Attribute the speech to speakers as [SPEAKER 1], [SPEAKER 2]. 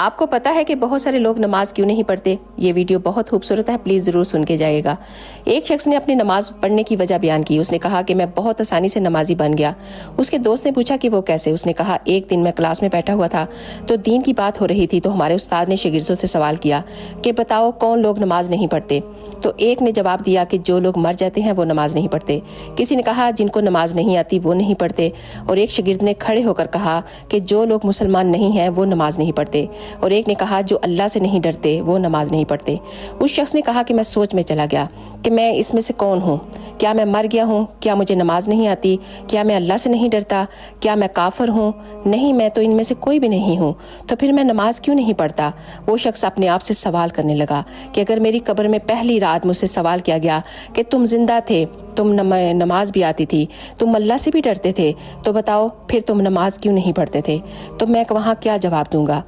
[SPEAKER 1] آپ کو پتا ہے کہ بہت سارے لوگ نماز کیوں نہیں پڑھتے؟ یہ ویڈیو بہت خوبصورت ہے، پلیز ضرور سن کے جائے گا۔ ایک شخص نے اپنی نماز پڑھنے کی وجہ بیان کی۔ اس نے کہا کہ میں بہت آسانی سے نمازی بن گیا۔ اس کے دوست نے پوچھا کہ وہ کیسے؟ اس نے کہا ایک دن میں کلاس میں بیٹھا ہوا تھا تو دین کی بات ہو رہی تھی، تو ہمارے استاد نے شاگردوں سے سوال کیا کہ بتاؤ کون لوگ نماز نہیں پڑھتے؟ تو ایک نے جواب دیا کہ جو لوگ مر جاتے ہیں وہ نماز نہیں پڑھتے۔ کسی نے کہا جن کو نماز نہیں آتی وہ نہیں پڑھتے، اور ایک شاگرد نے کھڑے ہو کر کہا کہ جو لوگ مسلمان نہیں ہیں وہ نماز نہیں پڑھتے، اور ایک نے کہا جو اللہ سے نہیں ڈرتے وہ نماز نہیں پڑھتے۔ اس شخص نے کہا کہ میں سوچ میں چلا گیا کہ میں اس میں سے کون ہوں؟ کیا میں مر گیا ہوں؟ کیا مجھے نماز نہیں آتی؟ کیا میں اللہ سے نہیں ڈرتا؟ کیا میں کافر ہوں؟ نہیں، میں تو ان میں سے کوئی بھی نہیں ہوں، تو پھر میں نماز کیوں نہیں پڑھتا؟ وہ شخص اپنے آپ سے سوال کرنے لگا کہ اگر میری قبر میں پہلی رات مجھ سے سوال کیا گیا کہ تم زندہ تھے، تم نماز بھی آتی تھی، تم اللہ سے بھی ڈرتے تھے، تو بتاؤ پھر تم نماز کیوں نہیں پڑھتے تھے؟ تو میں وہاں کیا جواب دوں گا؟